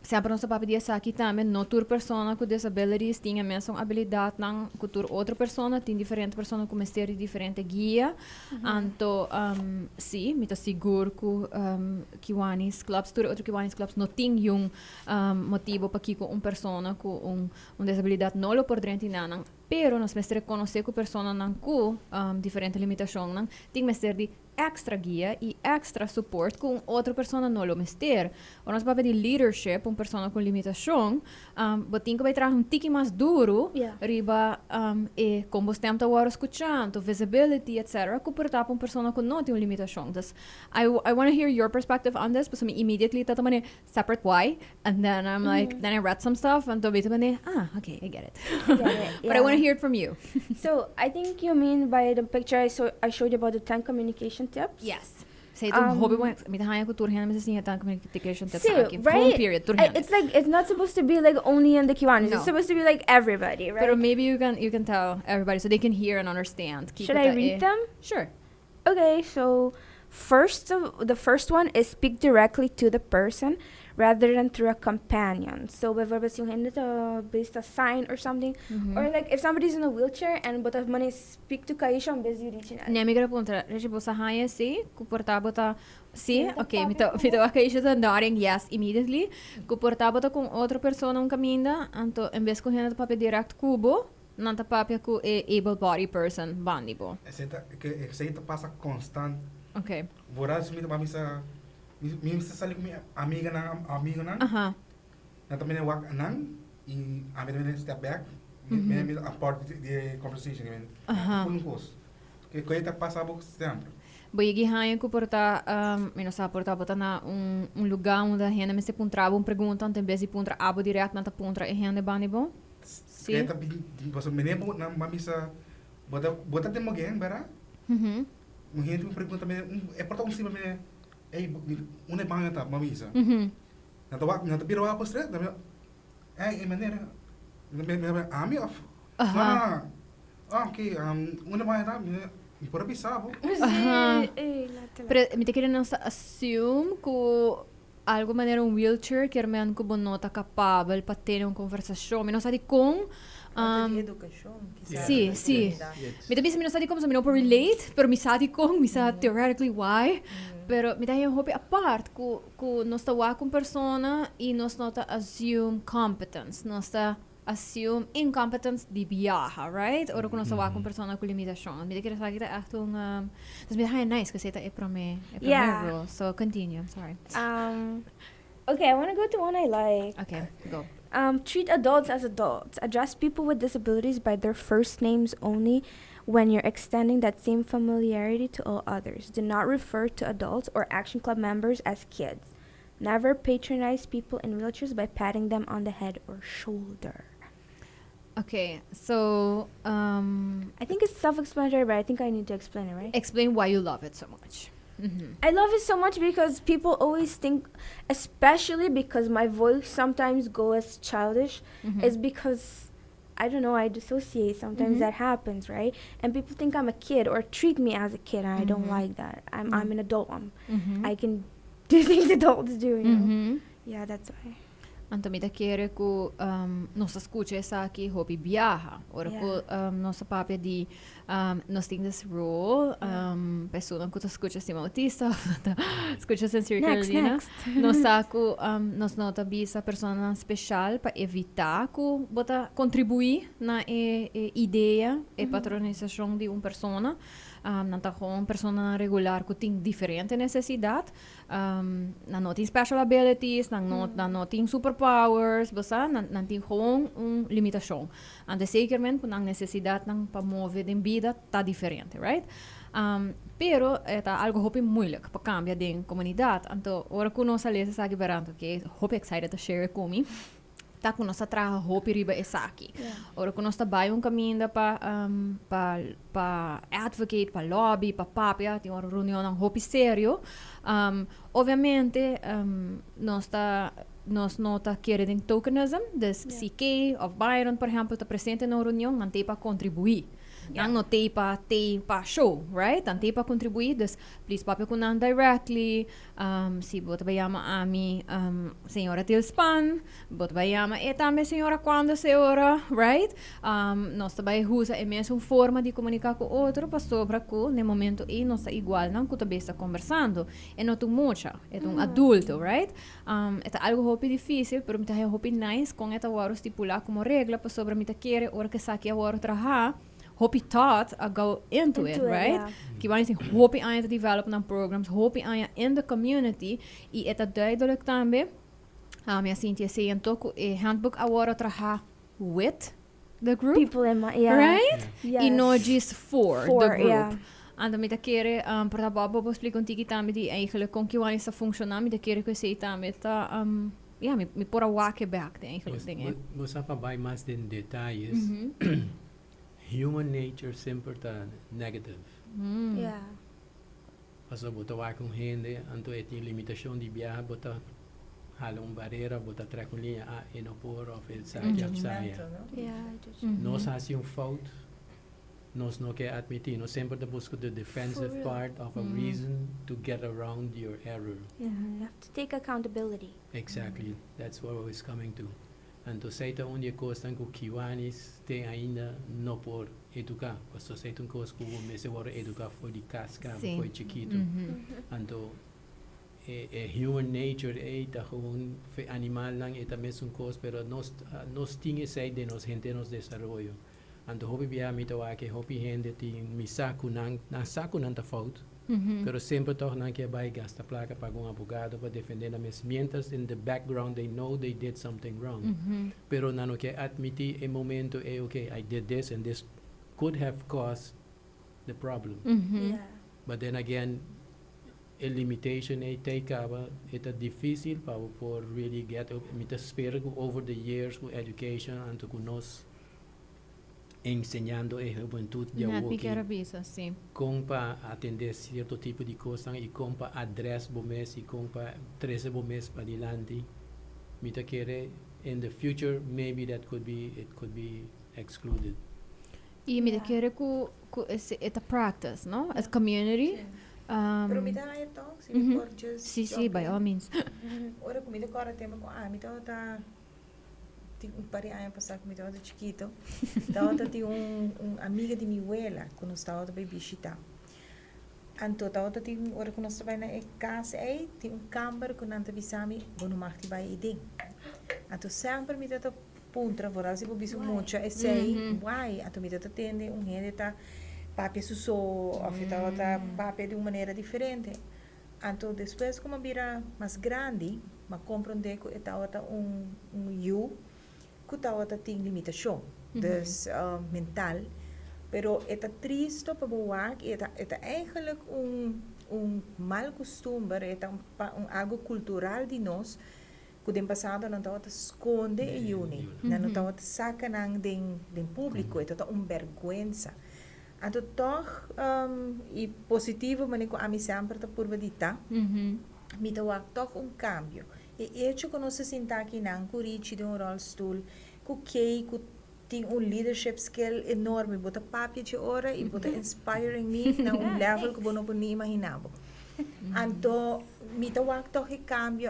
Sempre nossa papi dia aqui também, não tur persona com disabilities tinha a mesma habilidade não com tur outra persona, tem diferente persona com mistério diferente guia. Anto sim, me tá seguro que Kiwanis clubs, tur outro Kiwanis clubs não tem motivo para que com persona com disabilidade não lo por dentro não. Pero nós mestre conhecer com persona não com diferente limitação não, tem mestre de extra guia e extra support com outra pessoa não lo mester. O nosso papel de leadership, pessoa com limitação, botinho que vai trazer tiki mais duro, riba e como estamos agora escutando, visibility, etc. Comportar pessoa com não tem limitação. Thus, I want to hear your perspective on this, because immediately tata mane separate why, and then I'm like, then I read some stuff, and to mane, okay, I get it. But I want to hear it from you.
So I think you mean by the picture I showed you about the 10 communication tips.
Yes. Say hobby mo mitahaya ko turhan mo sa 10 communication tips
right?
Full period turhan.
It's like it's not supposed to be like only in the Kiwanis.
No.
It's supposed to be like everybody, right?
But maybe you can tell everybody so they can hear and understand.
Should I read them?
Sure.
Okay, so the first one is speak directly to the person rather than through a companion. So whether it's based a sign or something, or like if somebody's in a wheelchair and but money speak to Kaisha and busy reaching out.
Ne migra punta, reji bosa haya si, kuportabo ta si, okay, mito Kaisha ta nodding yes immediately. Kuportabo ta kung outra persona caminda, anto em vez correndo ta papi direct kubo, nanta papi ku able body person bandi bo.
Essa passa constante.
Okay.
Voraz me mami sa Minsan salik mi amiga nan.
Aha.
Na também wak nan e a mim step back. Me a part de conversation men. Full course. Que coisa passa pouco tempo.
Boy gihayan ko porta sa porta bota na lugar onde a gente me se puntrava pergunta ante besi puntra abo direto na ta puntra e gente bani bom.
Sim. Kita você menemo na mamisa bota de alguém, bara? Gente me pergunta me é porta sim me ei onde banha tá mamisa. Na ta biro a postre, na é maneira. Na ami of. Ah, okay, onde banha tá e por abisabo.
Pero me te querendo assume que algo maneira wheelchair que man que bonota capável para ter uma conversação, não sabe com
educação.
Sim, sim. Me também não sabe como se não por relate, pero me sabe com, me sabe theoretically why. Pero me dá um hope apart que nós está com persona e nós não está assume competence, nós está assume incompetence de viaja, right? Ora que nós está com persona com limitação. Me quer saber que é dus me dá nice que você é para mim, role. So continue, I'm sorry.
Okay, I want to go to one I like.
Okay, go.
Treat adults as adults. Address people with disabilities by their first names only when you're extending that same familiarity to all others. Do not refer to adults or Action Club members as kids. Never patronize people in wheelchairs by patting them on the head or shoulder.
Okay, so
I think it's self-explanatory, but I think I need to explain it, right?
Explain why you love it so much.
I love it so much because people always think, especially because my voice sometimes goes childish, is because, I don't know, I dissociate. Sometimes that happens, right? And people think I'm a kid or treat me as a kid, and I don't like that. I'm an adult. I can do things adults do, you know? Yeah, that's why.
Anto me quer que nossa escuta essa aqui hobby viaja. Ora que nossa papia de nós temos esse role, pessoa que escuta assim autista, escuta sensory Carolina. Nós saco nós nota bisa persona especial para evitar que bota contribuir na ideia e patronização de uma persona. Não tá com persona regular que tem diferente necessidade, não tem special abilities, não tem superpowers, basta não tem com limitação. Ante seguramente a necessidade para mover em vida tá diferente, right? Pero é algo hope moeilijk para cambiar de comunidade. Então, ora que nós alês sabe berando que hope excited to share comigo. Tá com nossa traga hope riba essa aqui. Ora que nós trabalhamos caminho para advocate, para lobby, para papia, tem uma reunião um hope sério. Obviamente nós não tá querendo tokenism, dus CK of Byron, por exemplo, está presente na reunião, não tem para contribuir. Não tem para show, right? Não tem para contribuir, dus please papia com não directly, se bota vai chamar a mim, senhora Tilspan, bota vai chamar também senhora Quandus senhora, right? Nós também usa a mesma forma de comunicar com o outro, para sobre que no momento aí nós igual, não que também está conversando, é não tão mocha, é um adulto, right? É algo hope difícil, pero me tá hope nice com esta hora estipular como regra, para sobre me tá querer hora que saque a hora trabalhar. Hope taught I go into it, right? Kiwanis hope I to develop na programs, hope I in the community e eta duidelijk também. Minha Cynthia saying toku e handbook agora traha with the group.
People in my
right?
Yes.
E not just for the group.
Yeah.
En me quere para Bobo explico um tiki também de eigenlijk com Kiwanis funciona, me quere que sei também tá me pôr a walk back de eigenlijk dingen.
Você vai mais em detalhes. Human nature sempre está negative.
Yeah.
Paso bota vai com gente, anto tem limitação de viajar, bota hala barreira, bota treco linha e não por of saia. Nós fazemos fault, nós não quer admitir, nós sempre busca the defensive part of a reason to get around your error.
Yeah, you have to take accountability.
Exactly, that's what I was coming to. Então, seita onde coisa que Kiwanis tem ainda não por educar. Porque seita coisa que o mês agora educar foi de casca, foi chiquito. Então, human nature tá com animal não é também uma coisa, pero nós tínhamos sei de nós gente nos desenvolvimento. Então, hope via mito que hope gente tem misaku não tá fault. Pero sempre toch não que vai gastar placa para um advogado para defender na mes mientras in the background they know they did something wrong. Pero não que admitir em momento okay, I did this and this could have caused the problem.
Yeah.
But then again, a limitation take up it's difícil para por really get mita espero que over the years with education and to nos enseñando a juventud de
Not
hoje
piqueira bisa, sim.
como para atender certo tipo de coisa e como para address bomes e como para trazer bomes para dilante. Mita querer in the future maybe that could be excluded.
E me querer com essa practice, não? As community.
Pero me dá aí então, se me for just
Sim, by all means.
Ora comida agora tema com me dá tá um par de anos passado me dá chiquito. Tava tinha amiga de minha abuela quando estava para visitar. Anto tava tinha ora quando estava na casa aí tinha camber com anta bisami, bono marti vai idem. Anto sempre me dá puntra voral se bobiso muito é sei, why? Anto me dá tende rede tá papi susou afetava papi de uma maneira diferente. Então depois como vira mais grande, mas compreender que estava eu que estava tem limitação, dus mental, pero é triste para boar, é eigenlijk mal costume, é algo cultural de nós que no passado não estava esconde e une, não estava saca den público, é vergüenza. Então, toch, e positivo, mas a mim sempre está por vadita, me dá toch cambio. E eu que nós sentar aqui na curici de rolstoel, que tem leadership skill enorme, bota papia de hora e bota inspiring me na level que eu não podia imaginar. Então, me dá toch cambio,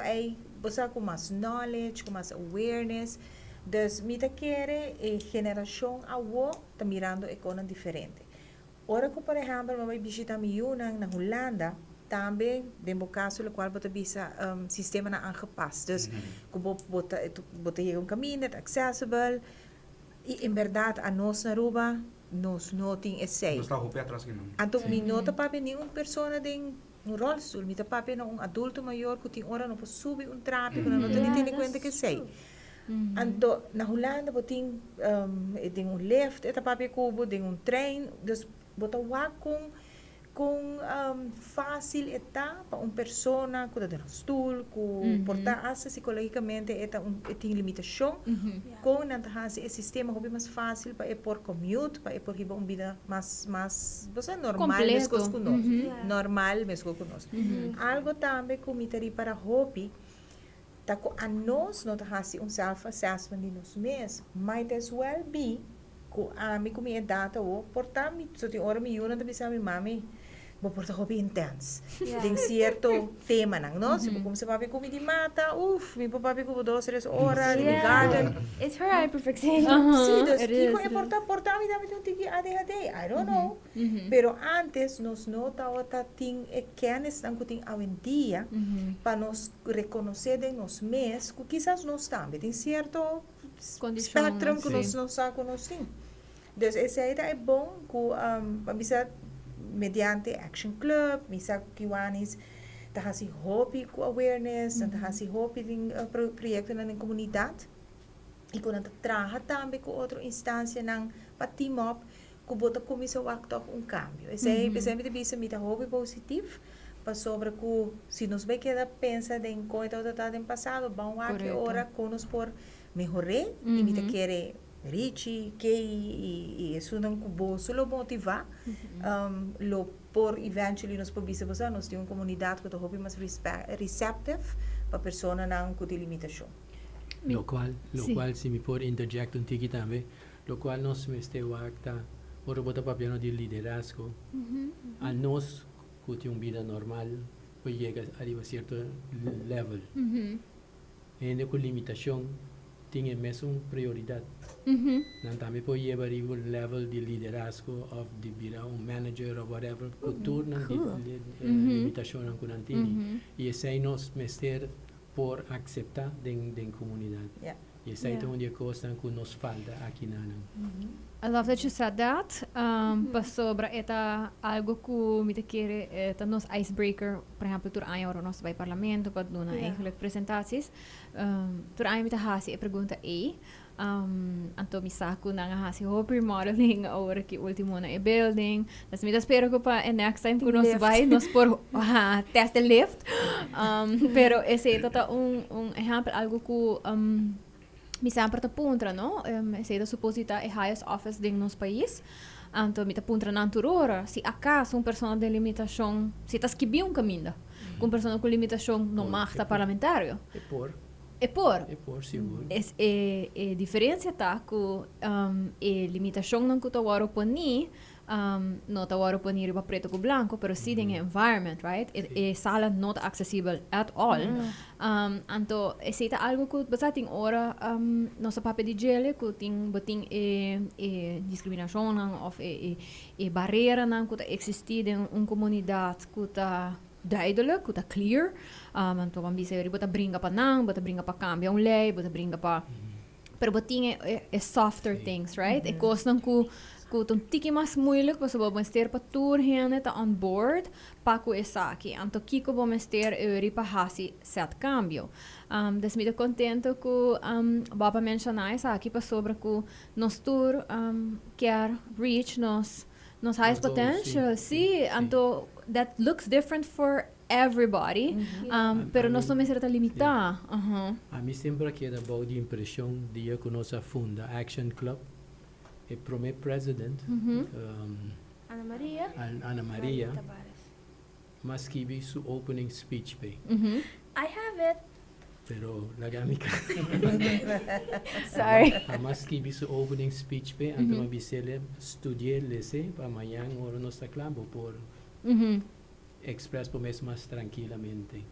você com mais knowledge, com mais awareness, dus me dá querer a geração está mirando a coisa diferente. Ora que, por exemplo, eu vou visitar na Holanda, também, no caso, no qual você bisa sistema na aangepast. Dus, você caminho, é acessível. E, em verdade, a nós na Aruba, nós não temos esse.
Nós estamos atrás que não.
Então, me nota para nenhuma pessoa tem rolstoel, me para adulto maior que tem hora não pode subir trapo, que não tem conta que sei. Então, na Holanda, você tem lift, papi cubo, tem trem, dus bota com fácil para uma pessoa que está no stool, que porta asa psicologicamente tem limitação, com esse sistema é mais fácil para por commute, para por uma vida mais você normal mesmo com nós, normal mesmo com nós. Algo também que me teria para hobby, tá com a nós não tá fazendo self-assessment de nós mesmos, might as well be que a mim como é data o portar me só tem hora me una também sabe mami vou portar hobby intense tem certo tema não se como se papi come de mata me papi como 2-3 horas de garden
It's her hyperfixation.
sim das que portar me dá um tiki ADHD I don't know pero antes nós notava tem kennis não que tem hoje em dia para nós reconhecer de nós mesmos que quizás nós também tem certo spectrum que nós não sabemos sim. Então, esse aí é bom que bisa mediante Action Club, bisa Kiwanis, tá assim hobby com awareness, tá assim hobby de projeto na comunidade e quando trabalha também com outra instância nang para team up, que bota comissão acto cambio. Esse aí, sempre bisa mita hobby positivo. Para sobre que se nos vai quedar pensa em coisa que está no passado, vamos agora conosco por melhorar e me querer rich e isso não cubo só motivar lo por eventually nos pobisa você nós temos uma comunidade que está mais receptive para pessoa não com limitação.
Lo cual se me pode interject um tiki também, lo cual nós me esteu acta ora bota papiano de liderazgo a nós que tem uma vida normal pode chegar a certo level e com limitação tem mesmo prioridade não também pode chegar a um level de liderazgo of de virar manager or whatever que torna limitação que não tem e esse aí nós mestre por aceitar den comunidade e esse aí é uma coisa que nos falta aqui na
I love that you said that. Pa sobra eta algo que me te quiere eta nos icebreaker, por exemplo, tur año ora nos vai parlamento pa dona eigenlijk presentaties. Tur año me te hasi e pergunta anto mi saco na nga hasi hopper modeling ora que último na e building. Das me espero que pa next time que nos vai nos por test the lift. Pero esse tota exemplo algo que mi sempre te puntra, no? Esse da suposita é highest office ding nos país. Então, me te puntra na anturora. Se acaso pessoa de limitação, se tá esquibi caminho, com pessoa com limitação no marca parlamentário.
É por, seguro.
É diferença tá com limitação não que tu waro poni, não tá waro poni riba preto com branco, pero sim em environment, right? É sala not accessible at all. Então, esse é algo que basta tem hora nossa papel de gele que tem discriminação ou barreira não que existe em uma comunidade que tá duidelijk, que tá clear. Então, vamos dizer, bota brinca para não, bota brinca para cambiar lei, bota brinca para pero botinha é softer things, right? É coisa que um tiki mais moeilijk, você vai ter para tour heen tá on board, para que essa aqui. Então, kiko vamos ter riba hasi set cambio. Dus me contento que baba mencionar isso aqui para sobre que nos tour quer reach nos highest potential. Sim, então that looks different for everybody, pero nós não me limitar.
A mim sempre queda boa de impressão dia que nós funda Action Club. E primeiro president Ana Maria mas que su opening speech pe.
I have it.
Pero lagamica.
Sorry.
Mas que su opening speech pe anto mabisele studiar lese para amanhã ora nos clavo por express por mais tranquilamente.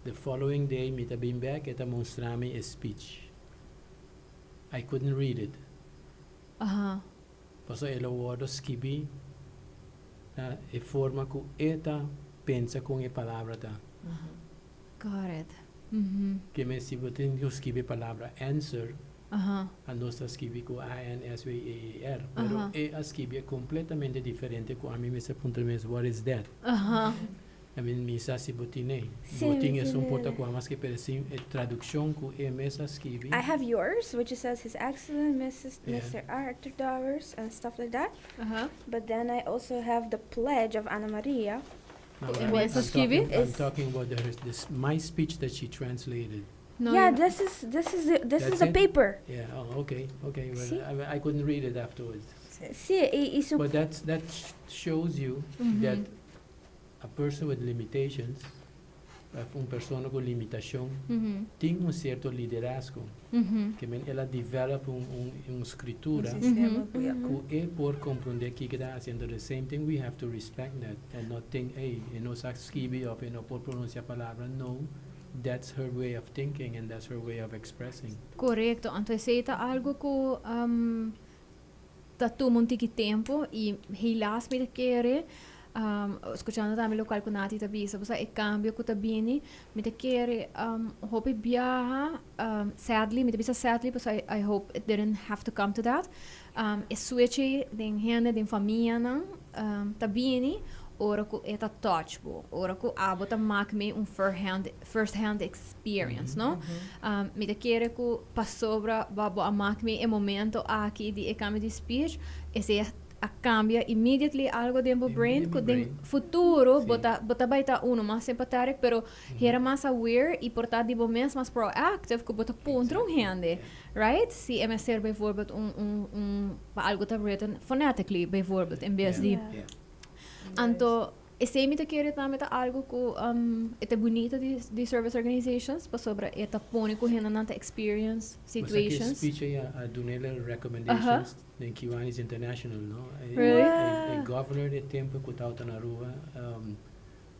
The following day me ta been back eta mostrame a speech. I couldn't read it. Paso ela word skibi e forma que eta pensa com a palavra ta.
Got it.
Que me se botem que escrever a palavra answer, a nossa escrever com A-N-S-W-E-R, pero a escrever completamente diferente com a mim me se pergunta mesmo what is that? A mim me se botinei. Botin é porta com a mais que parece tradução com é mesmo escrever.
I have yours, which says His Excellency Mr. Arthur Dowers and stuff like that. But then I also have the pledge of Ana Maria.
No, I'm talking about my speech that she translated.
No, yeah, this is a paper.
Yeah. Oh, okay. Well, I couldn't read it afterwards. But that shows you that a person with limitations, persona com limitação, tem certo liderazgo, que ela develop escritura, que é por compreender que está fazendo the same thing. We have to respect that and not think, hey, não sabe escrever ou não pode pronunciar a palavra. No, that's her way of thinking and that's her way of expressing.
Correcto. Então, isso é algo que tá tomando um tempo e hilas me querer. Escuchando também local com Nathalie tabisa, você é cambio que tá bem, me te quer hope viaja, sadly, me te bisa sadly, because I hope it didn't have to come to that. É switch den hende den família não, tá bem, ora que é tá touchable, ora que abo tá make me first hand experience, não? Me te quer que passobra babo a make me momento aqui de cambio de speech, esse cambia immediately algo dentro do brain, que no futuro bota baita mais simpatético, pero era mais aware e portar de momento mais proactive que bota ponto hande, right? Se é ser bijvoorbeeld algo tá written phonetically bijvoorbeeld em vez de anto esse me te querer também tá algo que é bonito de service organizations para sobre eta pone com nanta experience situations.
Speech a donela recommendations in Kiwanis International, no?
Really?
A governor de tempo que tá na Aruba,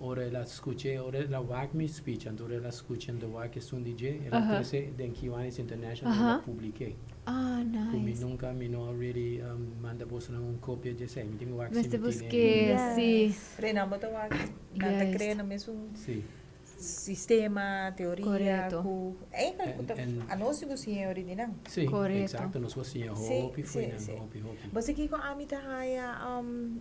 ora ela escuche, ora ela wak me speech, and ora ela escuche and the wak is un DJ, ela trouxe den Kiwanis International ela publiquei.
Nice.
Como nunca me não already manda você cópia de sei, me tenho wak
mas te busquei, sim.
Treinamos o wak, nada creio mesmo.
Sim.
sistema, teoria,
Correto.
ku a nós que sim original.
Sim,
Correto.
exato. Nós gostinha
Sim,
hopi, foi
sim, sim.
hopi.
Você que com a mita haya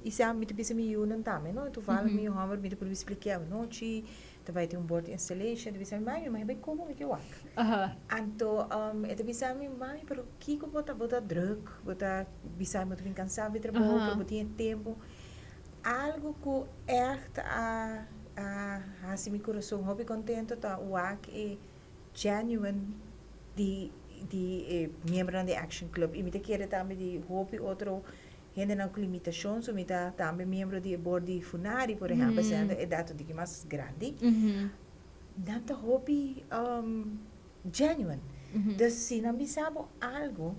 isa mita bisa mi yun também, não? Tu fala mi hammer mita por explicar, não? Chi, tu vai ter board installation, tu bisa mami, mas vai como que eu acho.
Aha.
Anto, tu bisa mi mami, pero kiko bota druk, bota bisa mo tu bin cansado de trabalho, pero botinha tempo. Algo que echt assim meu coração hobby contento tá o é genuine de membro da Action Club e me quer também de hobby outro gente não com limitações ou me também membro de board de funari por exemplo sendo é dado de que mais grande danta hobby genuine dus se não me sabe algo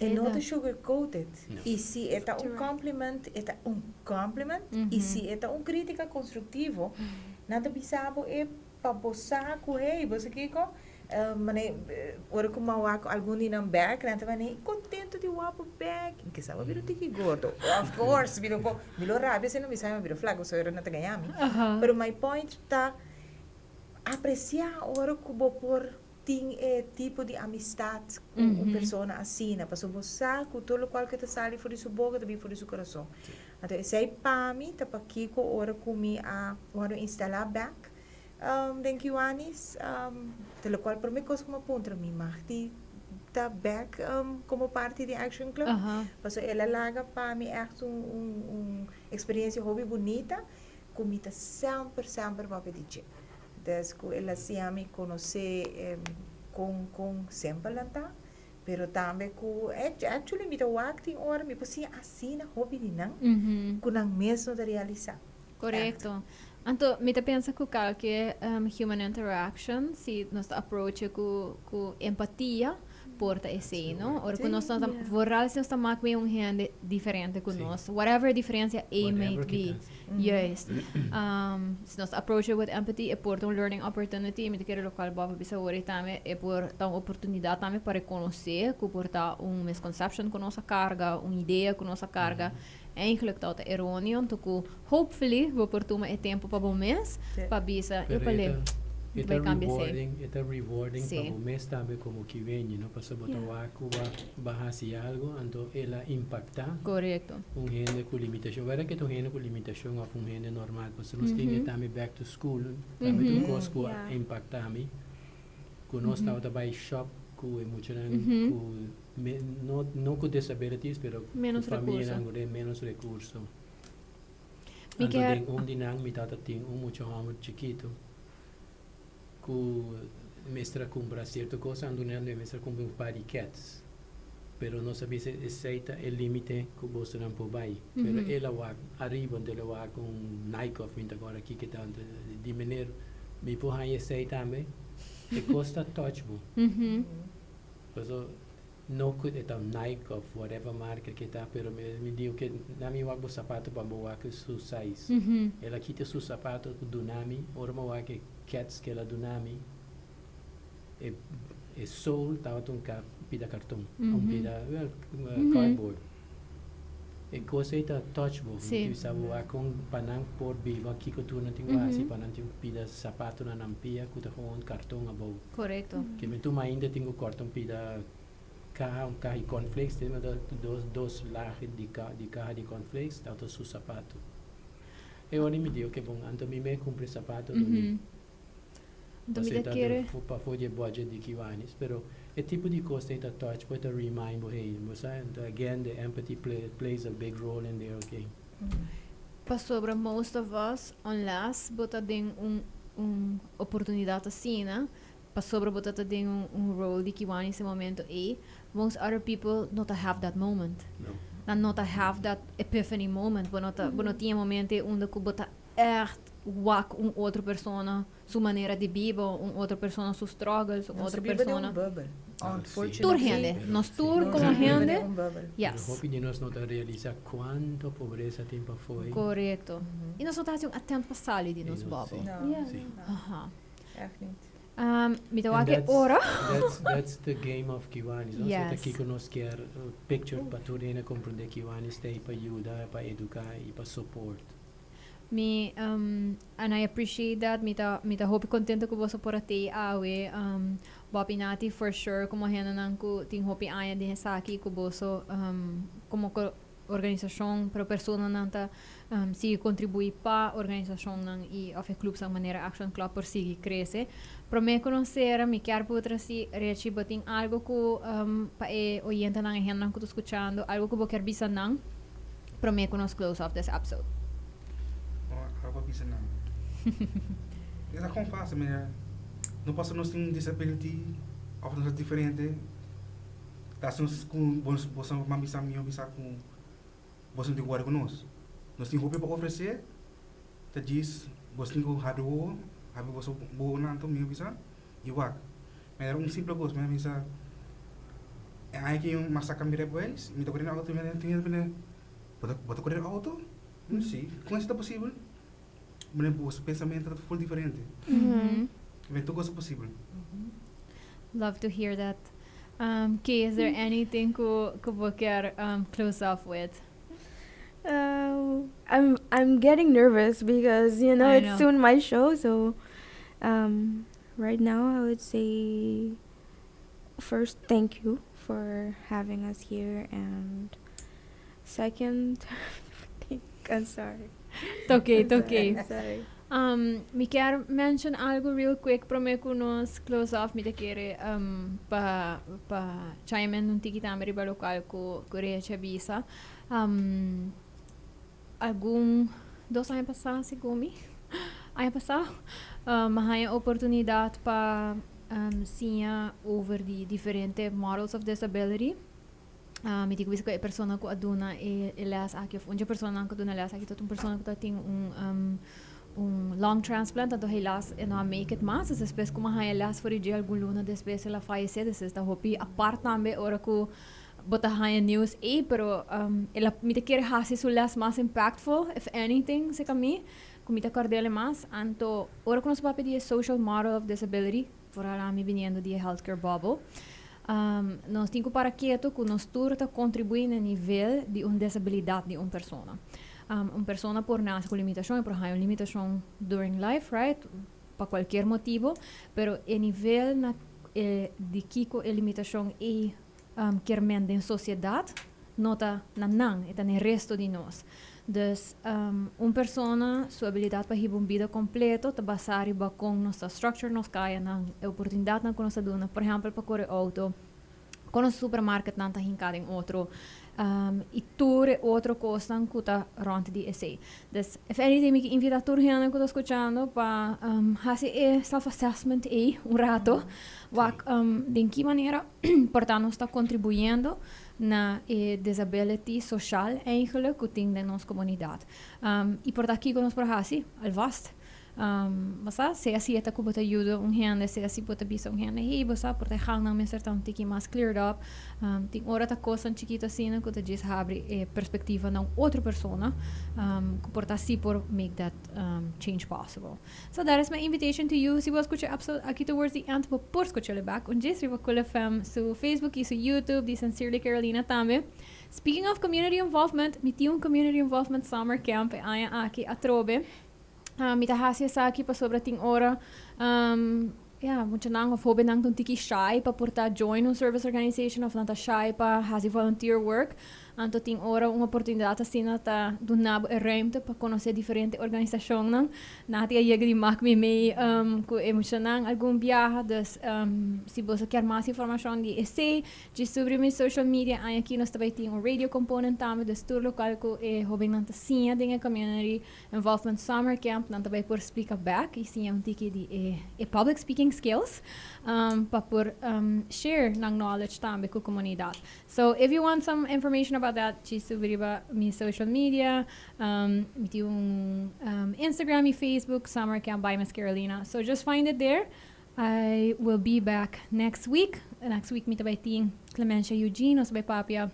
é not sugar-coated. E se é compliment, E se é crítica construtivo, nada bisabo é para boçar com ele. Você que com, ora como algum dia não back, nada mas contento de wapo back. Que sabe viro tiki gordo. Of course, viro rábia, se não me sabe viro flago, só era não te ganhar. Pero my point tá apreciar ora como por tem tipo de amistade com uma pessoa assim, né? Para você com todo o qual que está saindo fora de sua boca, também fora do seu coração. Então, esse aí para mim, tá para aqui com hora comi a hora instalar back, den Kiwanis, pelo qual para mim coisa como ponto mim, mas tá back como parte de Action Club, porque ela larga para mim é experiência hobby bonita, comi tá sempre para pedir. Desde ela se me conhecer com Spellen, pero também com actually me dá acting hora me podia assim na hobby de não com não mesmo de realizar.
Correto. Então, me pensa que human interaction, se nós approach com empatia, porta esse, não? Ou quando nós estamos voral, se nós estamos com gente diferente com nós, whatever diferença it may be. Yes. Se nós approach with empathy, é porta learning opportunity, me quero local baba bisa ori também é porta oportunidade também para conhecer, que porta misconception com nossa carga, ideia com nossa carga. Eigenlijk dat erroneo, então hopefully vou por tomar tempo para bom mês, para bisa eu falei vai cambiar
é rewarding para o mês também como que vem, não passa botar o arco bahasi algo, então ela impacta.
Correto.
Gente com limitação, vera que tu gente com limitação ou gente normal, porque nós temos também back to school, também tu coisa que impacta me, que nós estava shop com emocional, com não com disabilities, pero
menos
família menos recurso. Então, dinang mi tata ting muito amor chiquito. Que mestra compra certa coisa, ando não mestra compra um par de cats. Pero não sabia se aceita o limite que você não pode vai. Pero ela vai arriba dela vai com Nike of ainda agora aqui que tá de maneira me porra aceita também. E custa touchable. Então não que é tão Nike of whatever marca que tá, pero me digo que na minha o sapato para boa que su size. Ela quita su sapato do nami, ora boa que cats que ela do nami. E soul tava um pida cartão, pida cardboard. E coisa tá touchable, que sabe com panang por viva aqui que tu não tem quase panang tem pida sapato na nampia, que tá com cartão abo.
Correto.
Que me tu ainda tenho cartão pida carro de cornflakes, temos dois lajes de carro de cornflakes, tanto su sapato. Eu nem me digo que bom, então me compre sapato do mim. Você tá para fazer budget de Kiwanis, pero é tipo de coisa que tá touch, pode remind hey, você again the empathy plays a big role in there, okay.
Para sobre most of us, unless bota tem oportunidade assim, né? Para sobre bota tem role de Kiwanis nesse momento e most other people not have that moment. No. Not have that epiphany moment, but not tinha momento onde que bota echt wak outra pessoa, sua maneira de viver, outra pessoa, seus struggles, outra pessoa. Tur gente, nós tur como gente. Yes.
Hope de nós não realizar quanto pobreza tem para foi.
Correto. E nós não estamos atento para sair de nos bubble. Me dá aqui ora.
That's the game of Kiwanis. Yes. Aqui que nós quer picture para tu compreender Kiwanis tem para ajudar, para educar e para support.
And I appreciate that. Mita hope contento ko boso por ate awe. Bopi nati for sure como hena nang ko ting hope aya din sa aki ko boso como organização para persona nanta si contribui pa organização nang i of club sang manera Aktion club por sigi cresce para me conhecer me quer putra si rechi boting algo ko pa e oyenta nang hen nang ko escuchando algo ko bo quer bisa nang para me conosco close off this episode.
Algo bisa nang. Era como fácil, mas não posso nós ter disability of nós diferente. Tá nós com bons mamisa minha bisa com você não tem guarda conosco. Nós temos roupa para oferecer. Tá diz, você tem que hardware, have você bom anto minha bisa. E wak. Mas era simples coisa, mas bisa. Aí que massa câmera depois, me toca na auto, me tem bota correr auto. Não sei, como isso é possível? Mas o pensamento é full diferente. Mas tudo é possível.
Love to hear that. Kay, is there anything que você quer close off with?
I'm getting nervous because it's soon my show. So right now I would say first thank you for having us here, and second I'm sorry.
It's okay.
Sorry.
Me quer mention algo real quick para me nos close off me te quere pa chime in un tiki tameri ba local ko reche visa algum 2 anos passado sigumi ano passado mahaya oportunidade pa sinha over the differente models of disability. Me digo isso que a persona ko aduna elas aqui of unja persona ko aduna elas aqui tot persona ko ting long transplant ato helaas en nou make it mas es espes como ha helaas for die algum luna después ela fallecer después da hopi apart tambe ora ko bota ha news pero ela me te quer hasi su las mas impactful if anything se kami comita cardele mas anto ora ko nos papi die social model of disability for ala mi viniendo die healthcare bubble. Nós temos para quieto que nós turta contribuir no nível de disabilidade de persona. Persona por nasce com limitação, por uma limitação during life, right? Para qualquer motivo, pero o nível de que a limitação é quermente em sociedade, nota não, é no resto de nós. Dus, persona, sua habilidade para ter uma vida completa, está basada com nossa structure, nos caia na oportunidade que nós damos, por exemplo, para correr auto, com o supermarket não está hincado em outro, e tudo outro coisa que está rond de esse. Dus, if anything, me invita a todos que estão escutando para fazer self-assessment rato, de que maneira, portanto, nós está contribuindo na disability social eigenlijk que tem na nossa comunidade. E por aqui que nós por assim, alvast. Basta se assim é que pode ajudar gente, se assim pode bisa gente, hey, basta por ter hang na mesmo tão tiki mais cleared up. Tem hora tá coisa chiquita assim que te diz abre perspectiva na outra pessoa, que por assim por make that change possible. So that is my invitation to you. Se você escutar episode aqui towards the end, por escutar back on Riba Cool FM, so Facebook e so YouTube, di Sincerely Carolina também. Speaking of community involvement, mi tinha community involvement summer camp aí aqui a Trobe. Mita hasia sa aqui para sobre ting hora mucha nang of hobe nang tiki shy pa porta join un service organization of nata shy pa hasi volunteer work anto ting hora uma oportunidade assim nata do nabo ruimte para conhecer diferente organização nang nati a yegri mak me com emocionang algum viaja dus se você quer mais informação de esse de sobre mi social media aí aqui nós também tem um radio component também do tour local ko hobe nanta sim dinga community involvement summer camp nanta vai por speak up back e sim um tiki de public speaking skills para por share nang knowledge também com comunidade. So if you want some information about that, just subir mi social media, mi Instagram e Facebook, Summer Camp by Miss Carolina. So just find it there. I will be back next week. Next week, mi tabay ting Clemencia Eugene, os bay papia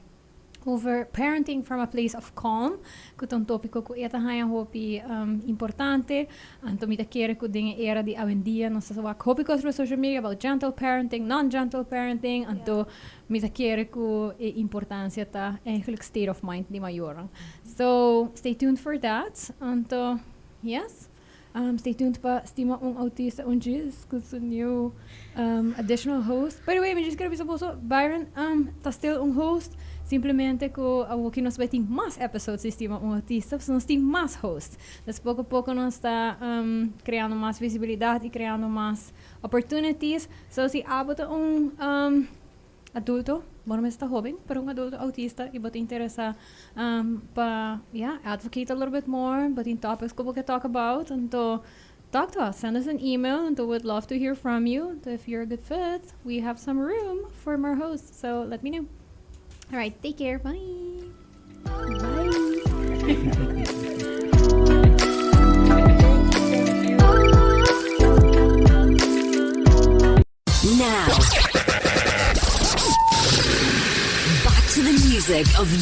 over parenting from a place of calm. Kutong topiko ko eta haya hopi importante. Anto mita kere ko ding era di awendia no sa wak hopi ko through social media about gentle parenting, non-gentle parenting. Anto mita kere ko importancia ta eigenlijk state of mind di mayorang. So stay tuned for that. Anto yes. Stay tuned pa stima autista unjis because new additional host. By the way, me just quero avisar você, Byron, tá still host. Simplesmente ko que nós vai ter mais episódios de estima autista, porque nós temos mais hosts. Mas pouco a pouco nós está criando mais visibilidade e criando mais opportunities. So se abota adulto, bueno, está joven, pero adulto autista e bota interessa para advocate a little bit more, but in topics we can talk about, and talk to us, send us an email, and we'd love to hear from you. If you're a good fit, we have some room for more hosts, so let me know. All right, take care, bye.
Bye.
Now, back to the music of